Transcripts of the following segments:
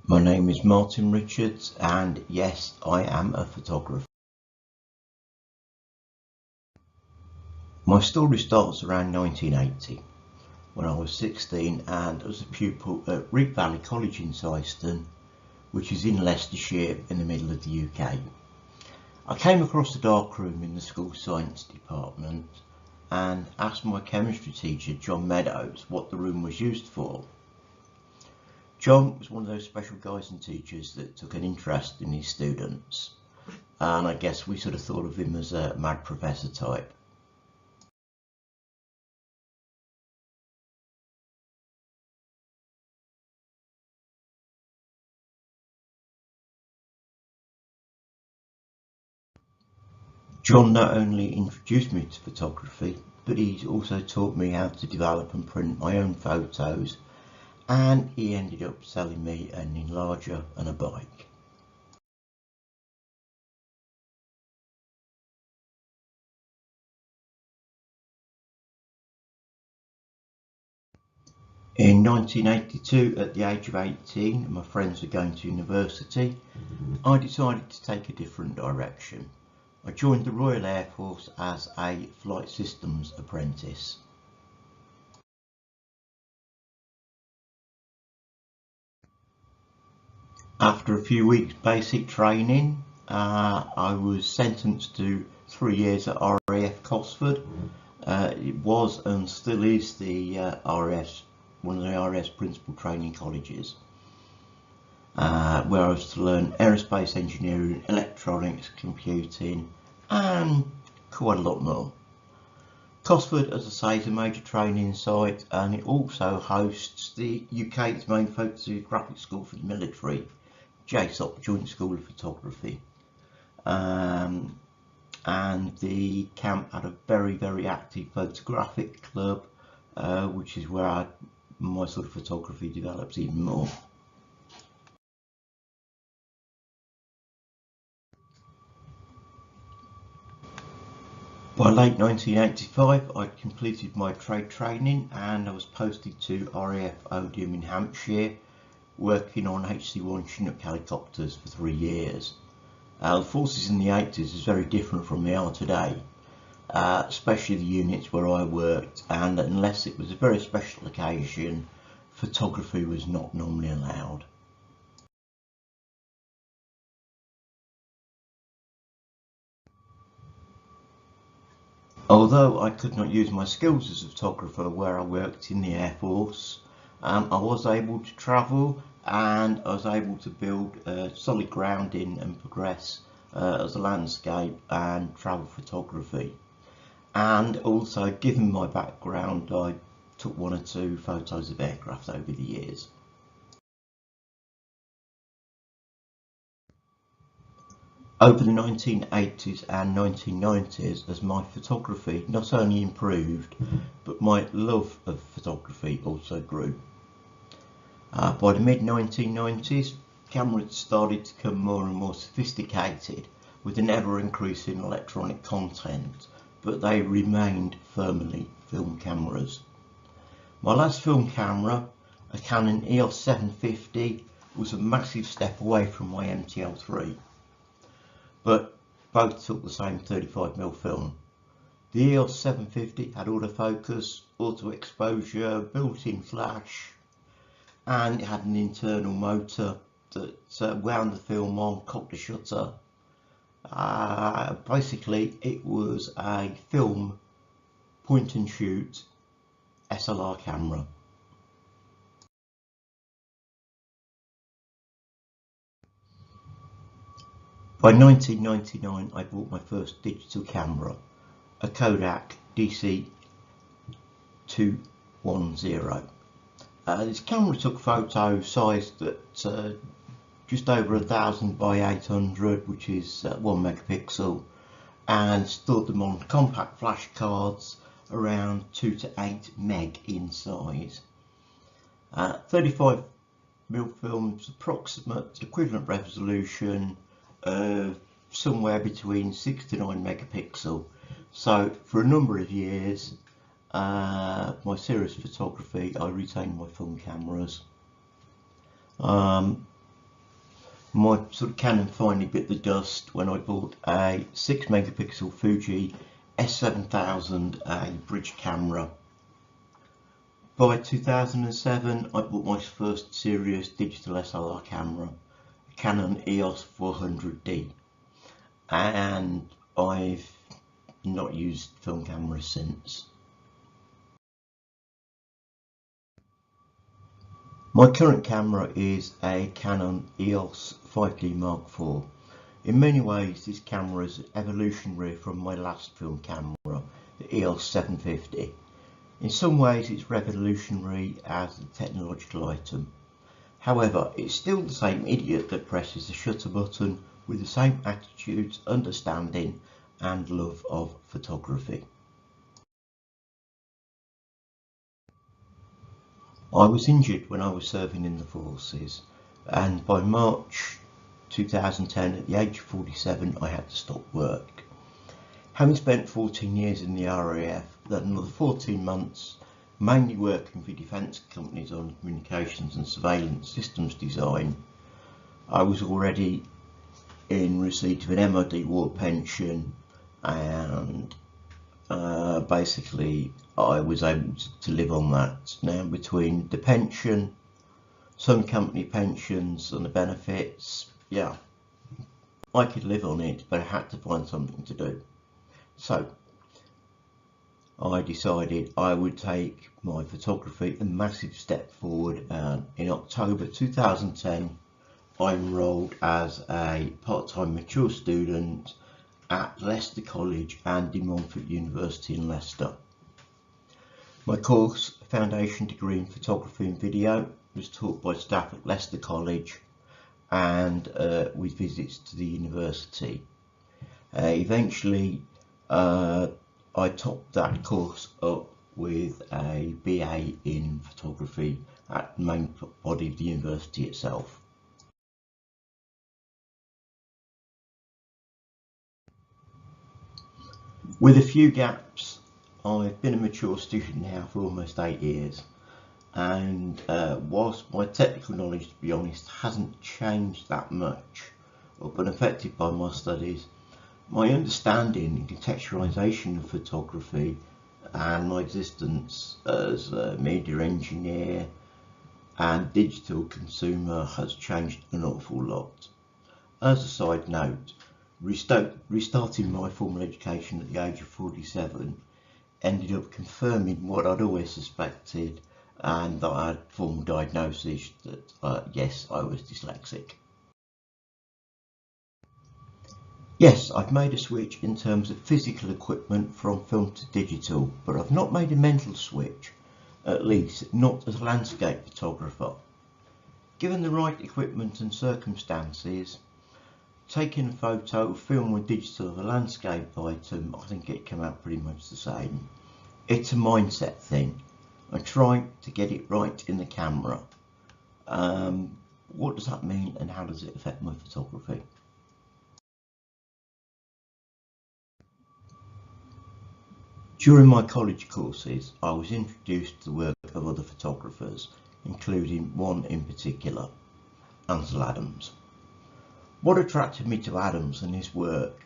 My name is Martin Richards, and yes, I am a photographer. My story starts around 1980 when I was 16 and I was a pupil at Reap Valley College in Syston, which is in Leicestershire in the middle of the UK. I came across a darkroom in the school science department and asked my chemistry teacher, John Meadows, what the room was used for. John was one of those special guys and teachers that took an interest in his students, and I guess we sort of thought of him as a mad professor type. John not only introduced me to photography, but he's also taught me how to develop and print my own photos, and he ended up selling me an enlarger and a bike. In 1982, at the age of 18, and my friends were going to university, I decided to take a different direction. I joined the Royal Air Force as a flight systems apprentice. After a few weeks basic training, I was sentenced to 3 years at RAF Cosford. It was and still is the one of the RAF's principal training colleges, where I was to learn aerospace engineering, electronics, computing, and quite a lot more. Cosford, as I say, is a major training site, and it also hosts the UK's main photographic school for the military, JSOC, Joint School of Photography. And the camp had a very active photographic club, which is where my sort of photography develops even more. By late 1985, I'd completed my trade training and I was posted to RAF Odium in Hampshire, working on HC-1 Chinook helicopters for 3 years. The forces in the 80s is very different from they are today, especially the units where I worked, and unless it was a very special occasion, photography was not normally allowed. Although I could not use my skills as a photographer where I worked in the Air Force, I was able to travel and I was able to build solid grounding and progress as a landscape and travel photography. And also, given my background, I took 1 or 2 photos of aircraft over the years. Over the 1980s and 1990s, as my photography not only improved, but my love of photography also grew. By the mid-1990s, cameras started to become more and more sophisticated with an ever-increasing electronic content, but they remained firmly film cameras. My last film camera, a Canon EOS 750, was a massive step away from my MTL3. But both took the same 35mm film. The EOS 750 had autofocus, auto exposure, built-in flash, and it had an internal motor that wound the film on, cocked the shutter. Basically, it was a film point and shoot SLR camera. By 1999, I bought my first digital camera, a Kodak DC-210. This camera took photos sized at just over 1000 by 800, which is 1 megapixel, and stored them on compact flash cards around 2 to 8 meg in size. 35mm film's approximate equivalent resolution somewhere between 6 to 9 megapixel. So for a number of years, my serious photography, I retained my film cameras. My sort of Canon finally bit the dust when I bought a 6 megapixel Fuji S7000, a bridge camera. By 2007 I bought my first serious digital SLR camera, a Canon EOS 400D, and I've not used film cameras since. My current camera is a Canon EOS 5D Mark IV. In many ways this camera is evolutionary from my last film camera, the EOS 750. In some ways it's revolutionary as a technological item. However, it's still the same idiot that presses the shutter button with the same attitudes, understanding and love of photography. I was injured when I was serving in the forces, and by March 2010, at the age of 47, I had to stop work. Having spent 14 years in the RAF, then another 14 months mainly working for defence companies on communications and surveillance systems design, I was already in receipt of an MOD war pension, and basically I was able to live on that. Now, between the pension, some company pensions and the benefits, yeah, I could live on it, but I had to find something to do. So I decided I would take my photography a massive step forward, and in October 2010 I enrolled as a part-time mature student at Leicester College and De Montfort University in Leicester. My course, Foundation Degree in Photography and Video, was taught by staff at Leicester College and with visits to the university. Eventually I topped that course up with a BA in photography at the main body of the university itself. With a few gaps, I've been a mature student now for almost 8 years, and whilst my technical knowledge, to be honest, hasn't changed that much or been affected by my studies, my understanding and contextualisation of photography and my existence as a media engineer and digital consumer has changed an awful lot. As a side note, restarting my formal education at the age of 47 ended up confirming what I'd always suspected, and that I had formal diagnosis that yes, I was dyslexic. Yes, I've made a switch in terms of physical equipment from film to digital, but I've not made a mental switch, at least not as a landscape photographer. Given the right equipment and circumstances, taking a photo, film or digital of a landscape item, I think it came out pretty much the same. It's a mindset thing. I try to get it right in the camera. What does that mean and how does it affect my photography? During my college courses, I was introduced to the work of other photographers, including one in particular, Ansel Adams. What attracted me to Adams and his work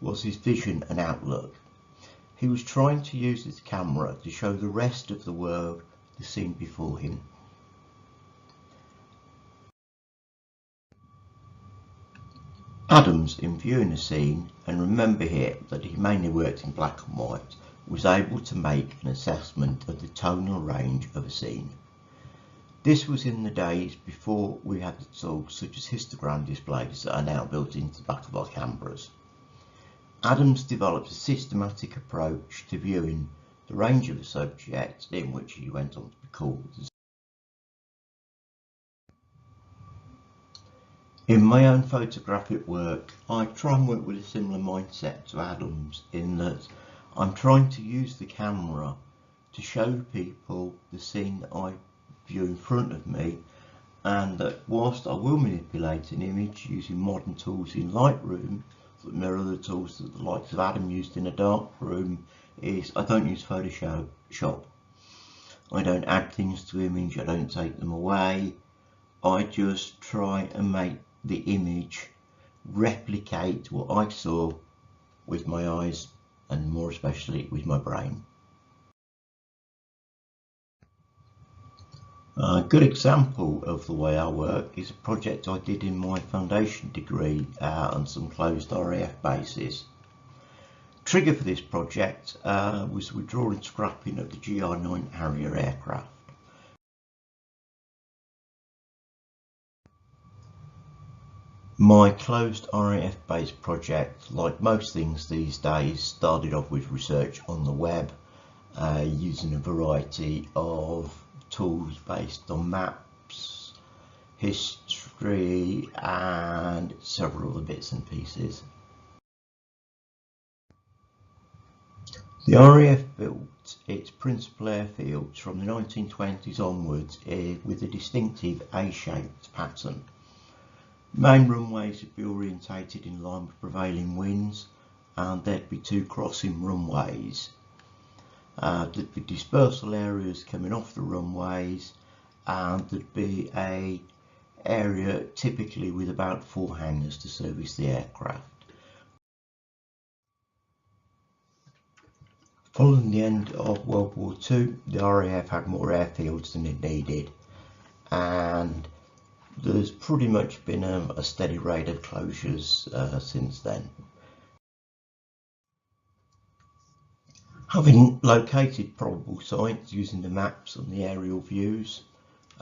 was his vision and outlook. He was trying to use his camera to show the rest of the world the scene before him. Adams, in viewing a scene, and remember here that he mainly worked in black and white, was able to make an assessment of the tonal range of a scene. This was in the days before we had the tools such as histogram displays that are now built into the back of our cameras. Adams developed a systematic approach to viewing the range of a subject, in which he went on to be called. In my own photographic work, I try and work with a similar mindset to Adams, in that I'm trying to use the camera to show people the scene that I view in front of me, and that whilst I will manipulate an image using modern tools in Lightroom that mirror the tools that the likes of Adam used in a dark room, is I don't use Photoshop. I don't add things to image, I don't take them away. I just try and make the image replicate what I saw with my eyes, and more especially with my brain. A good example of the way I work is a project I did in my foundation degree on some closed RAF bases. Trigger for this project was the withdrawal and scrapping of the GR9 Harrier aircraft. My closed RAF based project, like most things these days, started off with research on the web using a variety of tools based on maps, history and several other bits and pieces. The RAF built its principal airfields from the 1920s onwards with a distinctive A-shaped pattern. Main runways would be orientated in line with prevailing winds, and there'd be two crossing runways. There'd be dispersal areas coming off the runways, and there'd be an area typically with about 4 hangars to service the aircraft. Following the end of World War II, the RAF had more airfields than it needed, and there's pretty much been a steady rate of closures since then. Having located probable sites using the maps and the aerial views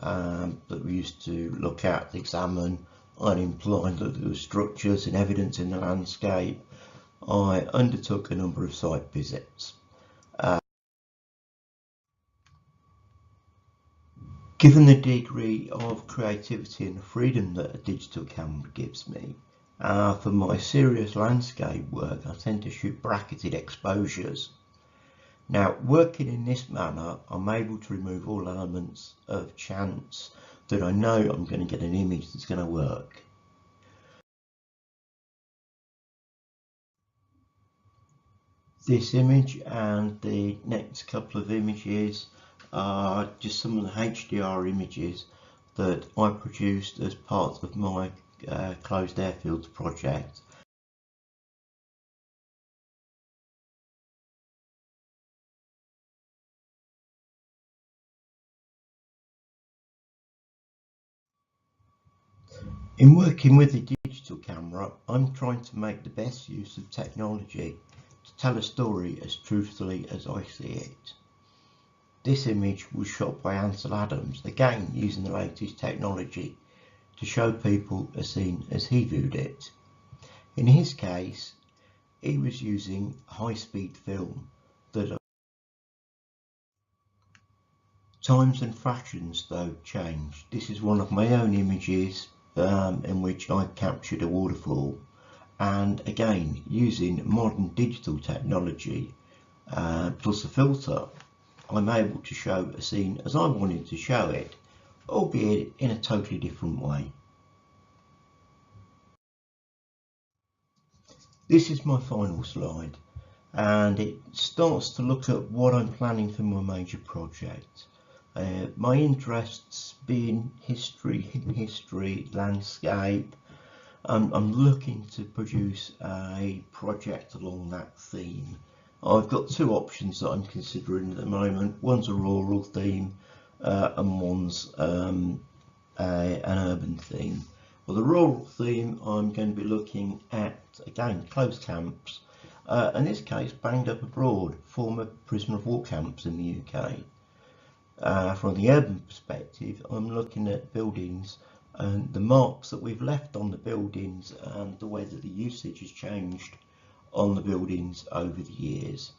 that we used to look at, examine, and imply that there were structures and evidence in the landscape, I undertook a number of site visits. Given the degree of creativity and freedom that a digital camera gives me, for my serious landscape work I tend to shoot bracketed exposures. Now, working in this manner, I'm able to remove all elements of chance that I know I'm going to get an image that's going to work. This image and the next couple of images are just some of the HDR images that I produced as part of my closed airfields project. In working with the digital camera, I'm trying to make the best use of technology to tell a story as truthfully as I see it. This image was shot by Ansel Adams, again using the latest technology to show people a scene as he viewed it. In his case, he was using high-speed film that times and fashions though changed. This is one of my own images in which I captured a waterfall, and again using modern digital technology plus a filter, I'm able to show a scene as I wanted to show it, albeit in a totally different way. This is my final slide, and it starts to look at what I'm planning for my major project. My interests being history, landscape. I'm looking to produce a project along that theme. I've got two options that I'm considering at the moment. One's a rural theme and one's an urban theme. Well, the rural theme, I'm going to be looking at, again, closed camps, in this case banged up abroad, former prisoner of war camps in the UK. From the urban perspective, I'm looking at buildings and the marks that we've left on the buildings and the way that the usage has changed on the buildings over the years.